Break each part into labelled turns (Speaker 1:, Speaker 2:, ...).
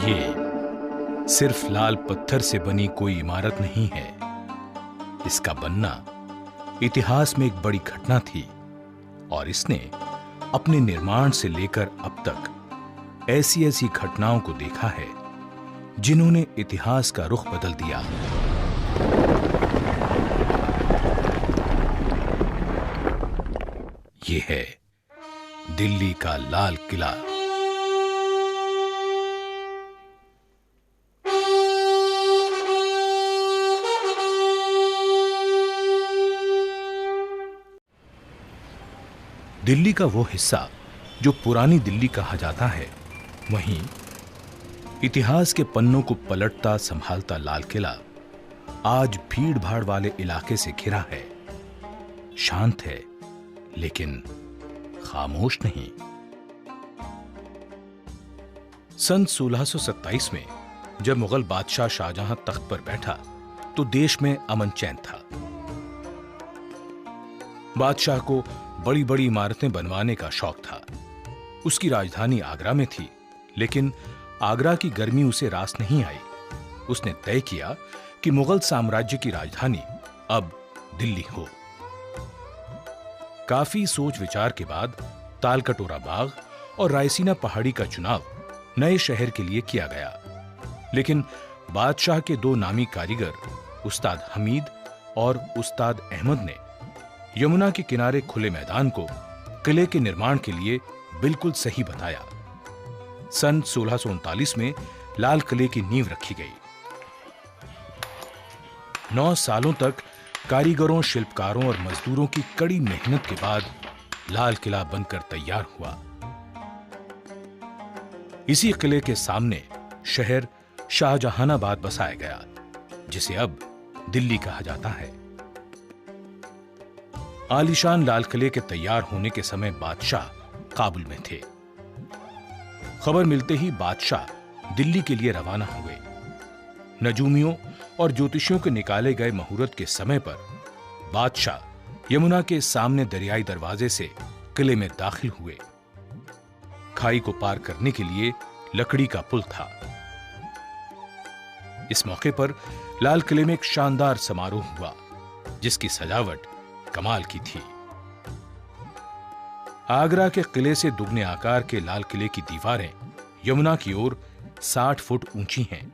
Speaker 1: ये सिर्फ लाल पत्थर से बनी कोई इमारत नहीं है। इसका बनना इतिहास में एक बड़ी घटना थी और इसने अपने निर्माण से लेकर अब तक ऐसी ऐसी घटनाओं को देखा है जिन्होंने इतिहास का रुख बदल दिया। ये है दिल्ली का लाल किला। दिल्ली का वो हिस्सा जो पुरानी दिल्ली कहा जाता है, वहीं इतिहास के पन्नों को पलटता संभालता लाल किला आज भीड़ भाड़ वाले इलाके से घिरा है। शांत है लेकिन खामोश नहीं। सन 1627 में जब मुगल बादशाह शाहजहां तख्त पर बैठा तो देश में अमन चैन था। बादशाह को बड़ी बड़ी इमारतें बनवाने का शौक था। उसकी राजधानी आगरा में थी, लेकिन आगरा की गर्मी उसे रास नहीं आई। उसने तय किया कि मुगल साम्राज्य की राजधानी अब दिल्ली हो। काफी सोच विचार के बाद तालकटोरा बाग और रायसीना पहाड़ी का चुनाव नए शहर के लिए किया गया, लेकिन बादशाह के दो नामी कारीगर उस्ताद हमीद और उस्ताद अहमद ने यमुना के किनारे खुले मैदान को किले के निर्माण के लिए बिल्कुल सही बताया। सन 1639 में लाल किले की नींव रखी गई। 9 सालों तक कारीगरों, शिल्पकारों और मजदूरों की कड़ी मेहनत के बाद लाल किला बनकर तैयार हुआ। इसी किले के सामने शहर शाहजहानाबाद बसाया गया, जिसे अब दिल्ली कहा जाता है। आलीशान लाल किले के तैयार होने के समय बादशाह काबुल में थे। खबर मिलते ही बादशाह दिल्ली के लिए रवाना हुए। नजूमियों और ज्योतिषियों के निकाले गए मुहूर्त के समय पर बादशाह यमुना के सामने दरियाई दरवाजे से किले में दाखिल हुए। खाई को पार करने के लिए लकड़ी का पुल था। इस मौके पर लाल किले में एक शानदार समारोह हुआ, जिसकी सजावट कमाल की थी। आगरा के किले से दुगने आकार के लाल किले की दीवारें यमुना की ओर 60 फुट ऊंची हैं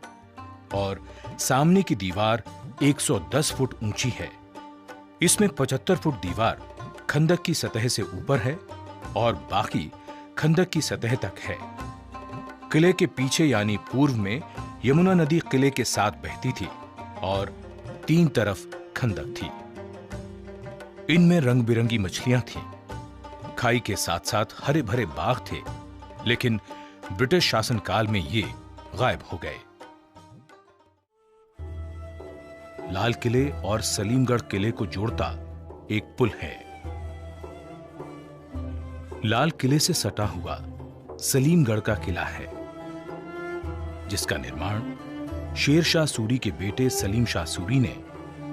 Speaker 1: और सामने की दीवार 110 फुट ऊंची है। इसमें 75 फुट दीवार खंदक की सतह से ऊपर है और बाकी खंदक की सतह तक है। किले के पीछे यानी पूर्व में यमुना नदी किले के साथ बहती थी और 3 तरफ खंदक थी। इनमें रंग बिरंगी मछलियां थीं। खाई के साथ साथ हरे भरे बाग थे, लेकिन ब्रिटिश शासनकाल में ये गायब हो गए। लाल किले और सलीमगढ़ किले को जोड़ता एक पुल है। लाल किले से सटा हुआ सलीमगढ़ का किला है, जिसका निर्माण शेर शाह सूरी के बेटे सलीम शाह सूरी ने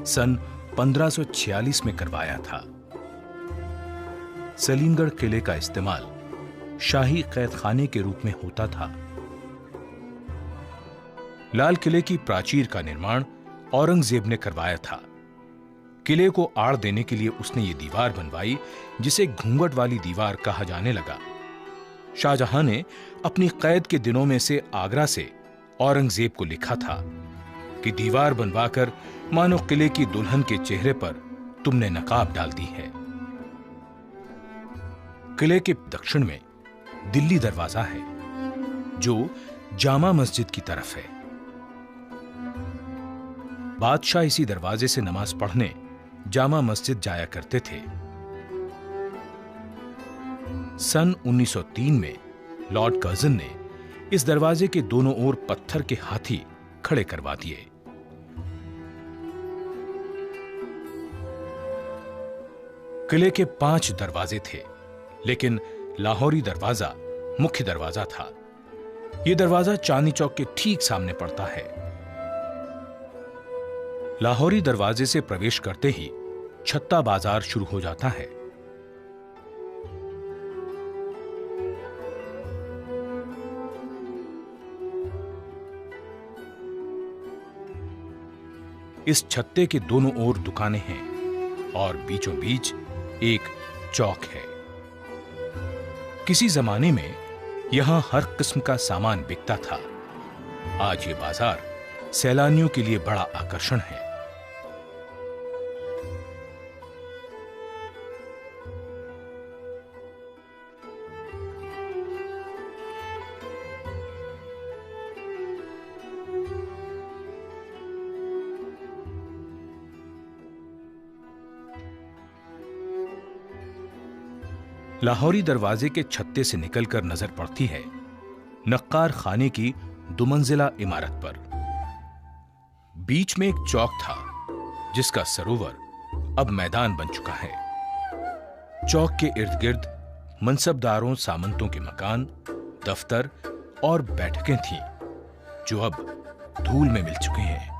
Speaker 1: सन 1546 में करवाया था। सलीमगढ़ किले का इस्तेमाल शाही कैदखाने के रूप में होता था। लाल किले की प्राचीर का निर्माण औरंगजेब ने करवाया था। किले को आड़ देने के लिए उसने ये दीवार बनवाई, जिसे घूंघट वाली दीवार कहा जाने लगा। शाहजहां ने अपनी कैद के दिनों में से आगरा से औरंगजेब को लिखा था कि दीवार बनवाकर मानो किले की दुल्हन के चेहरे पर तुमने नकाब डाल दी है। किले के दक्षिण में दिल्ली दरवाजा है, जो जामा मस्जिद की तरफ है। बादशाह इसी दरवाजे से नमाज पढ़ने जामा मस्जिद जाया करते थे। सन 1903 में लॉर्ड कर्जन ने इस दरवाजे के दोनों ओर पत्थर के हाथी खड़े करवा दिए। किले के 5 दरवाजे थे, लेकिन लाहौरी दरवाजा मुख्य दरवाजा था। यह दरवाजा चांदनी चौक के ठीक सामने पड़ता है। लाहौरी दरवाजे से प्रवेश करते ही छत्ता बाजार शुरू हो जाता है। इस छत्ते के दोनों ओर दुकानें हैं और बीचों बीच एक चौक है। किसी जमाने में यहां हर किस्म का सामान बिकता था। आज ये बाजार सैलानियों के लिए बड़ा आकर्षण है। लाहौरी दरवाजे के छत्ते से निकलकर नजर पड़ती है नक्कार खाने की दुमंजिला इमारत पर। बीच में एक चौक था जिसका सरोवर अब मैदान बन चुका है। चौक के इर्द गिर्द मनसबदारों सामंतों के मकान, दफ्तर और बैठकें थीं जो अब धूल में मिल चुके हैं।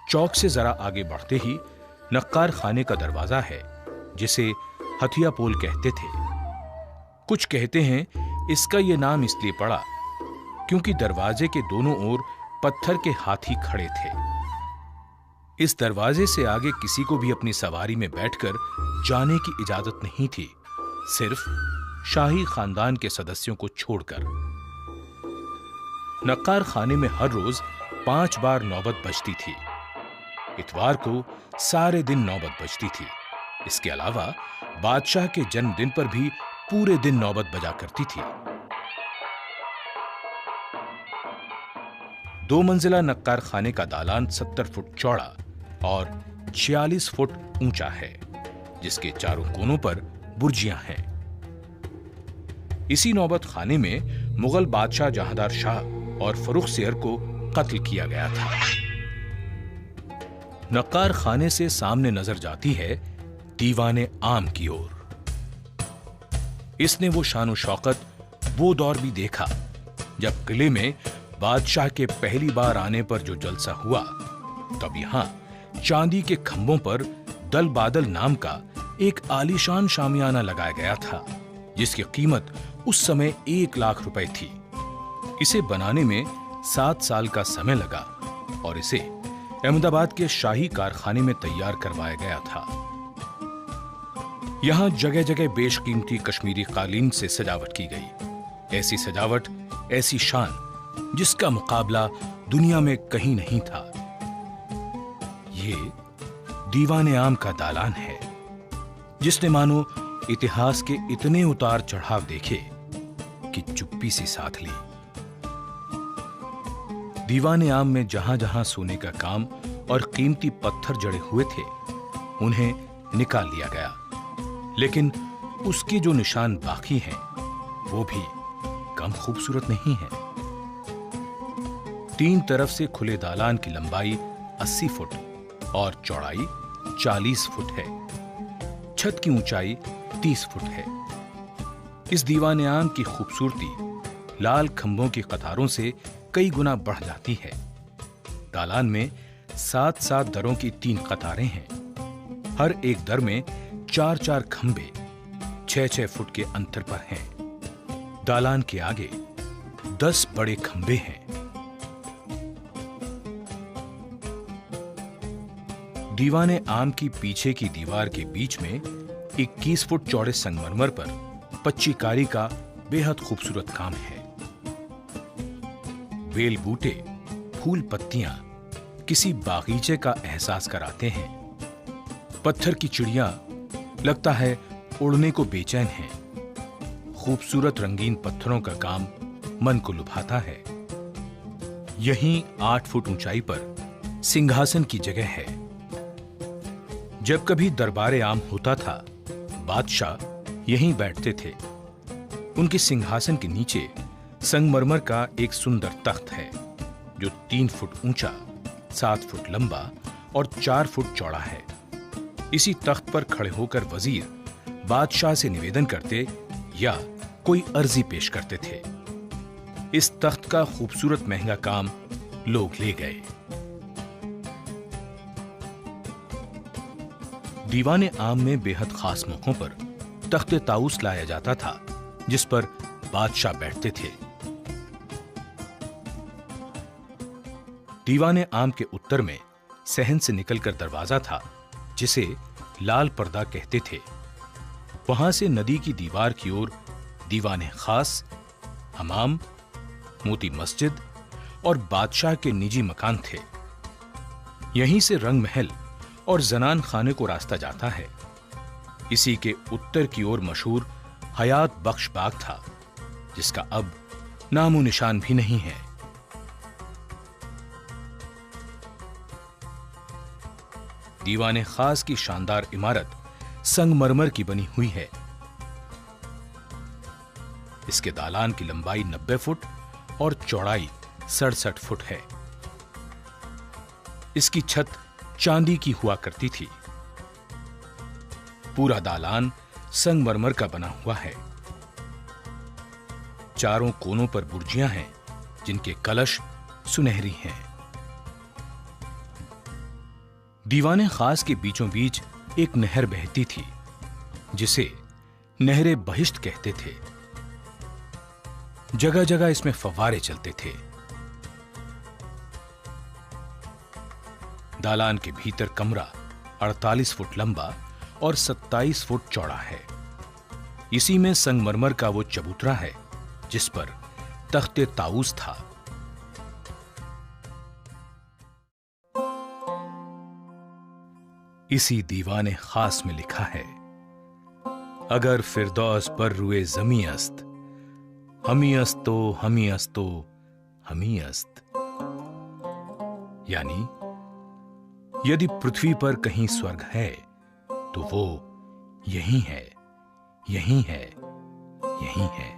Speaker 1: चौक से जरा आगे बढ़ते ही नक्कार खाने का दरवाजा है जिसे हथिया पोल कहते थे। कुछ कहते हैं इसका यह नाम इसलिए पड़ा क्योंकि दरवाजे के दोनों ओर पत्थर के हाथी खड़े थे। इस दरवाजे से आगे किसी को भी अपनी सवारी में बैठकर जाने की इजाजत नहीं थी, सिर्फ शाही खानदान के सदस्यों को छोड़कर। नक्कार खाने में हर रोज 5 बार नौबत बजती थी। इतवार को सारे दिन नौबत बजती थी। इसके अलावा बादशाह के जन्मदिन पर भी पूरे दिन नौबत बजा करती थी। 2 मंजिला नक्कार खाने का दालान 70 फुट चौड़ा और 46 फुट ऊंचा है, जिसके चारों कोनों पर बुर्जियां हैं। इसी नौबत खाने में मुगल बादशाह जहांदार शाह और फर्रुख सियर को कत्ल किया गया था। नक्कार खाने से सामने नजर जाती है दीवाने आम की ओर। इसने वो शानो शौकत, वो दौर भी देखा जब किले में बादशाह के पहली बार आने पर जो जलसा हुआ, तब यहां चांदी के खंभों पर दल बादल नाम का एक आलीशान शामियाना लगाया गया था, जिसकी कीमत उस समय 1 लाख रुपए थी। इसे बनाने में 7 साल का समय लगा और इसे अहमदाबाद के शाही कारखाने में तैयार करवाया गया था। यहां जगह जगह बेशकीमती कश्मीरी कालीन से सजावट की गई। ऐसी सजावट, ऐसी शान जिसका मुकाबला दुनिया में कहीं नहीं था। ये दीवाने आम का दालान है जिसने मानो इतिहास के इतने उतार चढ़ाव देखे कि चुप्पी सी साथ ली। दीवाने आम में जहां जहां सोने का काम और कीमती पत्थर जड़े हुए थे, उन्हें निकाल लिया गया, लेकिन उसके जो निशान बाकी हैं, वो भी कम खूबसूरत नहीं है। 3 तरफ से खुले दालान की लंबाई 80 फुट और चौड़ाई 40 फुट है। छत की ऊंचाई 30 फुट है। इस दीवाने आम की खूबसूरती लाल खंभों की कतारों से कई गुना बढ़ जाती है। दालान में 7-7 दरों की 3 कतारें हैं। हर एक दर में 4-4 खंभे 6-6 फुट के अंतर पर हैं। दालान के आगे 10 बड़े खंभे हैं। दीवाने आम की पीछे की दीवार के बीच में 21 फुट चौड़े संगमरमर पर पच्चीकारी का बेहद खूबसूरत काम है। बेल बूटे, फूल पत्तियां किसी बागीचे का एहसास कराते हैं। पत्थर की चिड़िया लगता है उड़ने को बेचैन है। खूबसूरत रंगीन पत्थरों का काम मन को लुभाता है। यहीं 8 फुट ऊंचाई पर सिंहासन की जगह है। जब कभी दरबारे आम होता था, बादशाह यहीं बैठते थे। उनके सिंहासन के नीचे संगमरमर का एक सुंदर तख्त है जो 3 फुट ऊंचा, 7 फुट लंबा और 4 फुट चौड़ा है। इसी तख्त पर खड़े होकर वजीर बादशाह से निवेदन करते या कोई अर्जी पेश करते थे। इस तख्त का खूबसूरत महंगा काम लोग ले गए। दीवाने आम में बेहद खास मौकों पर तख्ते ताऊस लाया जाता था, जिस पर बादशाह बैठते थे। दीवाने आम के उत्तर में सहन से निकलकर दरवाजा था, जिसे लाल पर्दा कहते थे। वहां से नदी की दीवार की ओर दीवाने खास, हमाम, मोती मस्जिद और बादशाह के निजी मकान थे। यहीं से रंग महल और जनान खाने को रास्ता जाता है। इसी के उत्तर की ओर मशहूर हयात बख्श बाग था, जिसका अब नामो निशान भी नहीं है। दीवाने खास की शानदार इमारत संगमरमर की बनी हुई है। इसके दालान की लंबाई 90 फुट और चौड़ाई 67 फुट है। इसकी छत चांदी की हुआ करती थी। पूरा दालान संगमरमर का बना हुआ है। चारों कोनों पर बुर्जियां हैं, जिनके कलश सुनहरी हैं। दीवाने खास के बीचों बीच एक नहर बहती थी, जिसे नहरे बहिश्त कहते थे। जगह जगह इसमें फव्वारे चलते थे। दालान के भीतर कमरा 48 फुट लंबा और 27 फुट चौड़ा है। इसी में संगमरमर का वो चबूतरा है, जिस पर तख्ते ताऊस था। इसी दीवाने खास में लिखा है, अगर फिरदौस पर रुए जमी अस्त, हमी अस्तो हमी अस्तो हमी अस्त। यानी यदि पृथ्वी पर कहीं स्वर्ग है तो वो यही है, यही है, यही है।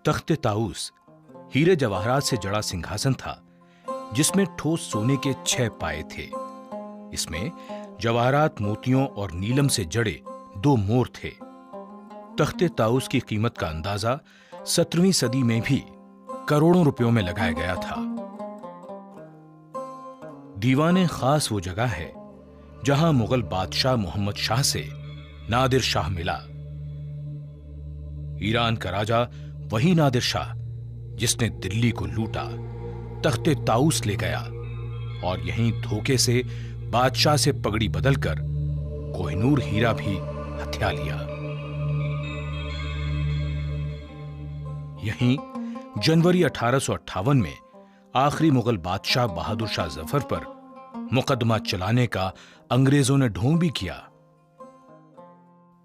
Speaker 1: तख्ते ताऊस हीरे जवाहरात से जड़ा सिंहासन था, जिसमें ठोस सोने के 6 पाए थे। इसमें जवाहरात, मोतियों और नीलम से जड़े 2 मोर थे। तख्ते ताऊस की कीमत का अंदाजा 17वीं सदी में भी करोड़ों रुपयों में लगाया गया था। दीवाने खास वो जगह है जहां मुगल बादशाह मोहम्मद शाह से नादिर शाह मिला। ईरान का राजा वही नादिर शाह जिसने दिल्ली को लूटा, तख्ते ताऊस ले गया और यहीं धोखे से बादशाह से पगड़ी बदलकर कोहिनूर हीरा भी हथिया लिया। यहीं जनवरी 1858 में आखिरी मुगल बादशाह बहादुर शाह जफर पर मुकदमा चलाने का अंग्रेजों ने ढोंग भी किया।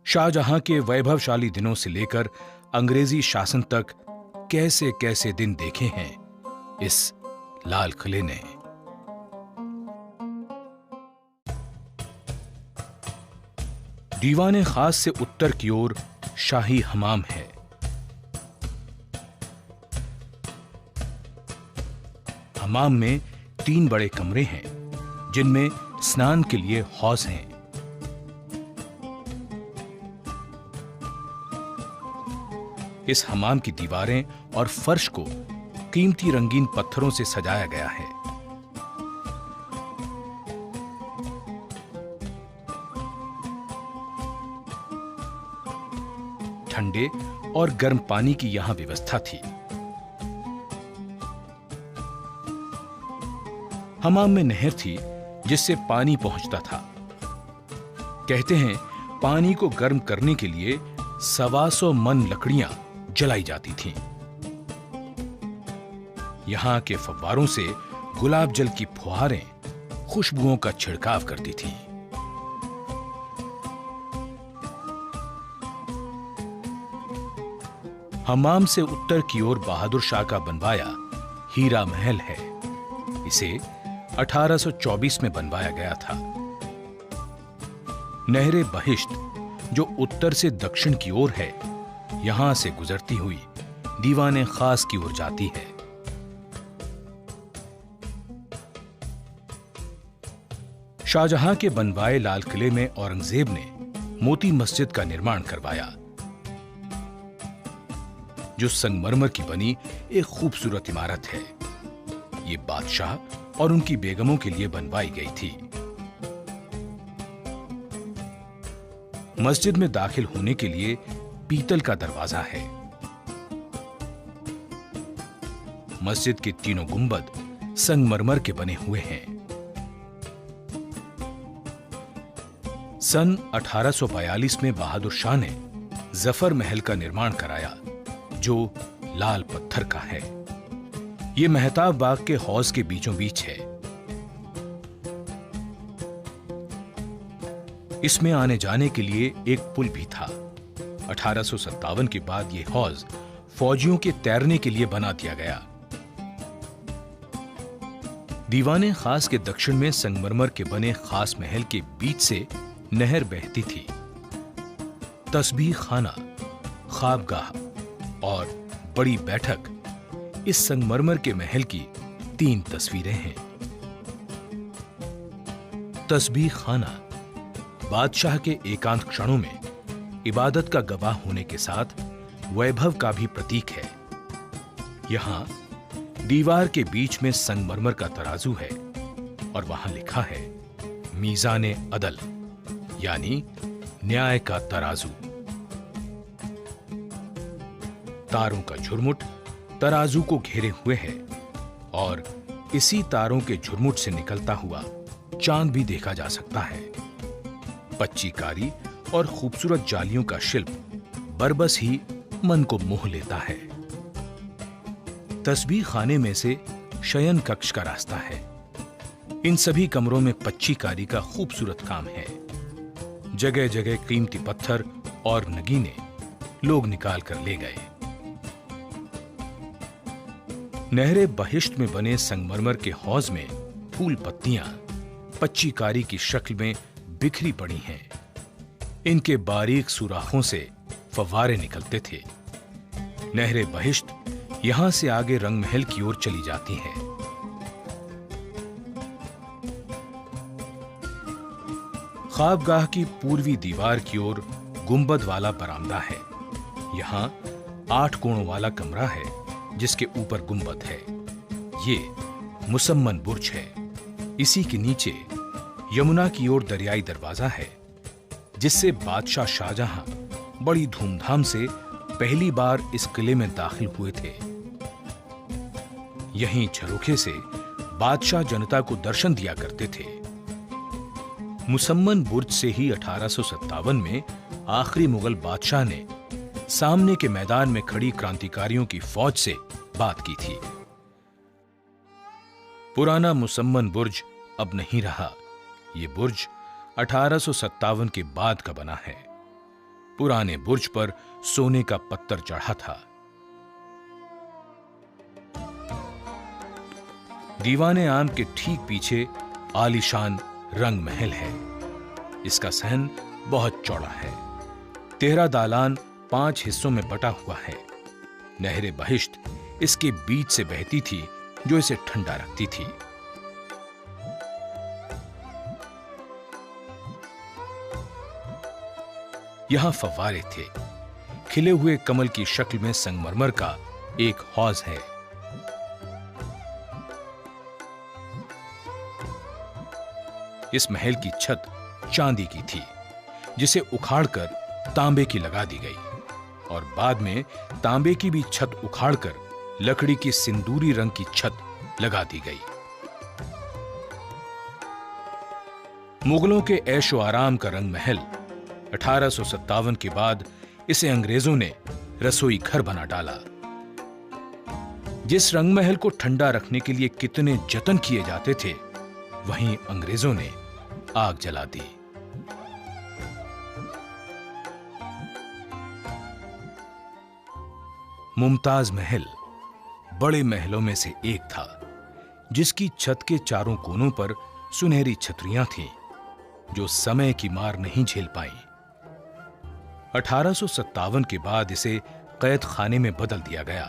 Speaker 1: शाहजहां के वैभवशाली दिनों से लेकर अंग्रेजी शासन तक कैसे कैसे दिन देखे हैं इस लाल किले ने। दीवाने खास से उत्तर की ओर शाही हमाम है। हमाम में 3 बड़े कमरे हैं, जिनमें स्नान के लिए हौज हैं। इस हमाम की दीवारें और फर्श को कीमती रंगीन पत्थरों से सजाया गया है। ठंडे और गर्म पानी की यहां व्यवस्था थी। हमाम में नहर थी, जिससे पानी पहुंचता था। कहते हैं पानी को गर्म करने के लिए 125 मन लकड़ियां जलाई जाती थीं। यहां के फव्वारों से गुलाब जल की फुहारें खुशबुओं का छिड़काव करती थीं। हमाम से उत्तर की ओर बहादुर शाह का बनवाया हीरा महल है। इसे 1824 में बनवाया गया था। नहरे बहिश्त, जो उत्तर से दक्षिण की ओर है, यहां से गुजरती हुई दीवाने खास की ओर जाती है। शाहजहां के बनवाए लाल किले में औरंगजेब ने मोती मस्जिद का निर्माण करवाया। जो संगमरमर की बनी एक खूबसूरत इमारत है। ये बादशाह और उनकी बेगमों के लिए बनवाई गई थी। मस्जिद में दाखिल होने के लिए पीतल का दरवाजा है। मस्जिद के तीनों गुंबद संगमरमर के बने हुए हैं। सन 1842 में बहादुर शाह ने जफर महल का निर्माण कराया, जो लाल पत्थर का है। यह मेहताब बाग के हौज के बीचों बीच है। इसमें आने जाने के लिए एक पुल भी था। 1857 के बाद यह हौज फौजियों के तैरने के लिए बना दिया गया। दीवाने खास के दक्षिण में संगमरमर के बने खास महल के बीच से नहर बहती थी। तस्बीह खाना, ख्वाबगाह और बड़ी बैठक इस संगमरमर के महल की 3 तस्वीरें हैं। तस्बीह खाना बादशाह के एकांत क्षणों में इबादत का गवाह होने के साथ वैभव का भी प्रतीक है। यहां दीवार के बीच में संगमरमर का तराजू है और वहां लिखा है मीज़ाने अदल, यानी न्याय का तराजू। तारों का झुरमुट तराजू को घेरे हुए है और इसी तारों के झुरमुट से निकलता हुआ चांद भी देखा जा सकता है। पच्चीकारी और खूबसूरत जालियों का शिल्प बरबस ही मन को मोह लेता है। तस्बीह खाने में से शयन कक्ष का रास्ता है। इन सभी कमरों में पच्चीकारी का खूबसूरत काम है। जगह जगह कीमती पत्थर और नगीने लोग निकाल कर ले गए। नहरे बहिश्त में बने संगमरमर के हौज में फूल पत्तियां पच्चीकारी की शक्ल में बिखरी पड़ी हैं। इनके बारीक सुराखों से फव्वारे निकलते थे। नहरे बहिश्त यहां से आगे रंगमहल की ओर चली जाती हैं। ख्वाबगाह की पूर्वी दीवार की ओर गुंबद वाला बरामदा है। यहां 8 कोणों वाला कमरा है जिसके ऊपर गुंबद है। ये मुसम्मन बुर्ज है। इसी के नीचे यमुना की ओर दरियाई दरवाजा है, जिससे बादशाह शाहजहां बड़ी धूमधाम से पहली बार इस किले में दाखिल हुए थे। यहीं झरोखे से बादशाह जनता को दर्शन दिया करते थे। मुसम्मन बुर्ज से ही 1857 में आखिरी मुगल बादशाह ने सामने के मैदान में खड़ी क्रांतिकारियों की फौज से बात की थी। पुराना मुसम्मन बुर्ज अब नहीं रहा। यह बुर्ज 1857 के बाद का बना है। पुराने बुर्ज पर सोने का पत्थर चढ़ा था। दीवाने आम के ठीक पीछे आलीशान रंग महल है। इसका सहन बहुत चौड़ा है। 13 दालान 5 हिस्सों में बटा हुआ है। नहरे बहिश्त इसके बीच से बहती थी, जो इसे ठंडा रखती थी। यहां फव्वारे थे। खिले हुए कमल की शक्ल में संगमरमर का एक हौज है। इस महल की छत चांदी की थी, जिसे उखाड़कर तांबे की लगा दी गई और बाद में तांबे की भी छत उखाड़कर लकड़ी की सिंदूरी रंग की छत लगा दी गई। मुगलों के ऐशो आराम का रंग महल 1857 के बाद इसे अंग्रेजों ने रसोई घर बना डाला। जिस रंग महल को ठंडा रखने के लिए कितने जतन किए जाते थे, वहीं अंग्रेजों ने आग जला दी। मुमताज महल बड़े महलों में से एक था, जिसकी छत के चारों कोनों पर सुनहरी छतरियां थीं, जो समय की मार नहीं झेल पाईं। 1857 के बाद इसे कैद खाने में बदल दिया गया।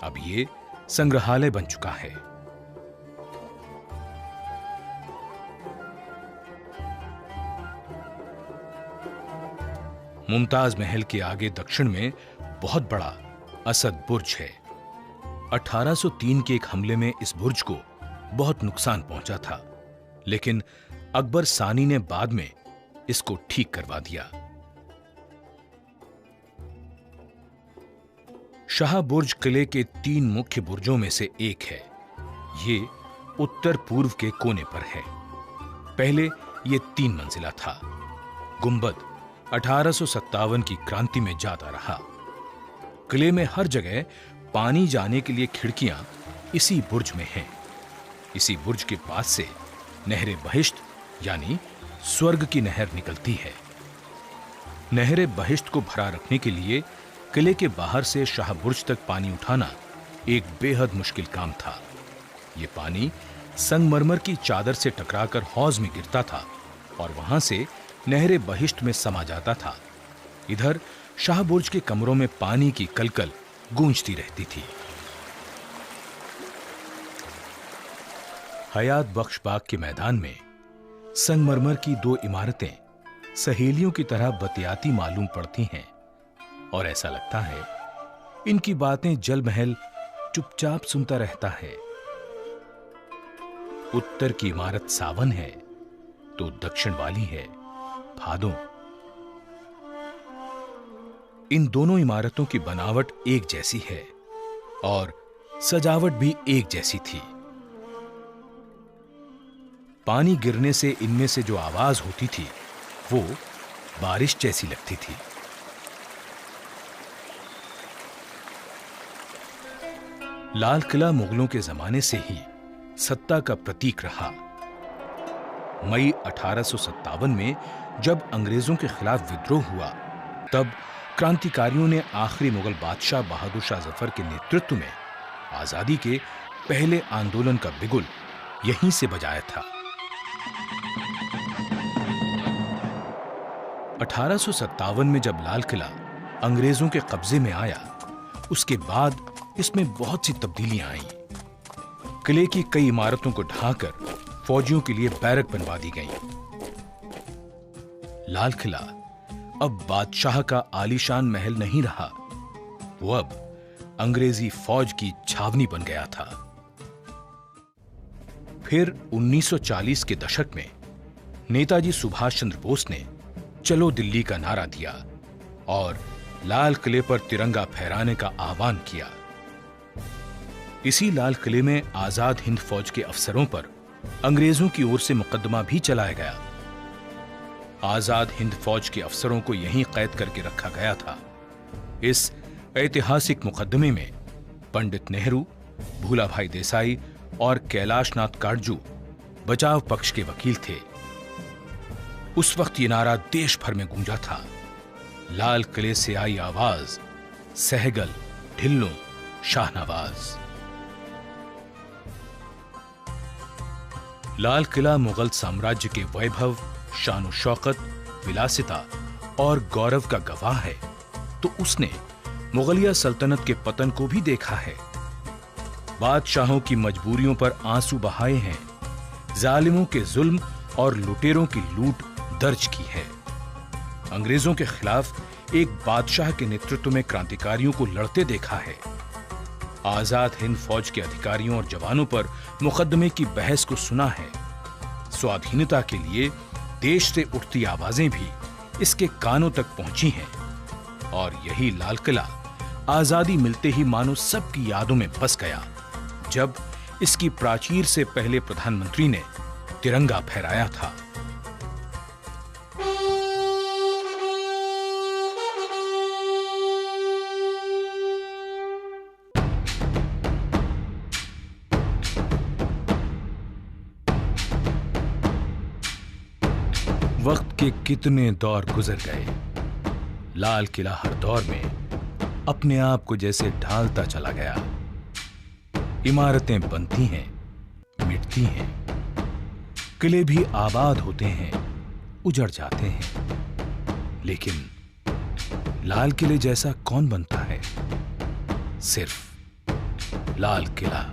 Speaker 1: अब ये संग्रहालय बन चुका है। मुमताज महल के आगे दक्षिण में बहुत बड़ा असद बुर्ज है। 1803 के एक हमले में इस बुर्ज को बहुत नुकसान पहुंचा था, लेकिन अकबर सानी ने बाद में इसको ठीक करवा दिया। शाह बुर्ज किले के 3 मुख्य बुर्जों में से एक है। ये उत्तर पूर्व के कोने पर है। पहले ये 3 मंजिला था। गुंबद 1857 की क्रांति में जाता रहा। किले में हर जगह पानी जाने के लिए खिड़कियां इसी बुर्ज में हैं। इसी बुर्ज के पास से नहरे बहिश्त यानी स्वर्ग की नहर निकलती है। नहरे बहिश्त को भरा रखने के लिए किले के बाहर से शाह बुर्ज तक पानी उठाना एक बेहद मुश्किल काम था। यह पानी संगमरमर की चादर से टकराकर हौज में गिरता था और वहां से नहरे बहिश्त में समा जाता था। इधर शाह बुर्ज के कमरों में पानी की कलकल गूंजती रहती थी। हयात बख्श बाग के मैदान में संगमरमर की 2 इमारतें सहेलियों की तरह बतियाती मालूम पड़ती हैं और ऐसा लगता है इनकी बातें जल महल चुपचाप सुनता रहता है। उत्तर की इमारत सावन है तो दक्षिण वाली है भादों। इन दोनों इमारतों की बनावट एक जैसी है और सजावट भी एक जैसी थी। पानी गिरने से इनमें से जो आवाज होती थी वो बारिश जैसी लगती थी। लाल किला मुगलों के जमाने से ही सत्ता का प्रतीक रहा। मई 1857 में जब अंग्रेजों के खिलाफ विद्रोह हुआ, तब क्रांतिकारियों ने आखिरी मुगल बादशाह बहादुर शाह जफर के नेतृत्व में आजादी के पहले आंदोलन का बिगुल यहीं से बजाया था। 1857 में जब लाल किला अंग्रेजों के कब्जे में आया, उसके बाद इसमें बहुत सी तब्दीलियां आईं। किले की कई इमारतों को ढाकर फौजियों के लिए बैरक बनवा दी गईं। लाल किला अब बादशाह का आलीशान महल नहीं रहा, वो अब अंग्रेजी फौज की छावनी बन गया था। फिर 1940 के दशक में नेताजी सुभाष चंद्र बोस ने चलो दिल्ली का नारा दिया और लाल किले पर तिरंगा फहराने का आह्वान किया। इसी लाल किले में आजाद हिंद फौज के अफसरों पर अंग्रेजों की ओर से मुकदमा भी चलाया गया। आजाद हिंद फौज के अफसरों को यहीं कैद करके रखा गया था। इस ऐतिहासिक मुकदमे में पंडित नेहरू, भूलाभाई देसाई और कैलाश नाथ काटजू बचाव पक्ष के वकील थे। उस वक्त ये नारा देश भर में गूंजा था, लाल किले से आई आवाज, सहगल ढिल्लों शाहनवाज। लाल किला मुगल साम्राज्य के वैभव, शान शौकत, विलासिता और गौरव का गवाह है, तो उसने मुगलिया सल्तनत के पतन को भी देखा है। बादशाहों की मजबूरियों पर आंसू बहाए हैं, जालिमों के जुल्म और लुटेरों की लूट दर्ज की है। अंग्रेजों के खिलाफ एक बादशाह के नेतृत्व में क्रांतिकारियों को लड़ते देखा है। आजाद हिंद फौज के अधिकारियों और जवानों पर मुकदमे की बहस को सुना है। स्वाधीनता के लिए देश से उठती आवाजें भी इसके कानों तक पहुंची हैं और यही लाल किला आजादी मिलते ही मानो सबकी यादों में बस गया, जब इसकी प्राचीर से पहले प्रधानमंत्री ने तिरंगा फहराया था। वक्त के कितने दौर गुजर गए, लाल किला हर दौर में अपने आप को जैसे ढालता चला गया। इमारतें बनती हैं, मिटती हैं, किले भी आबाद होते हैं, उजड़ जाते हैं, लेकिन लाल किले जैसा कौन बनता है? सिर्फ लाल किला।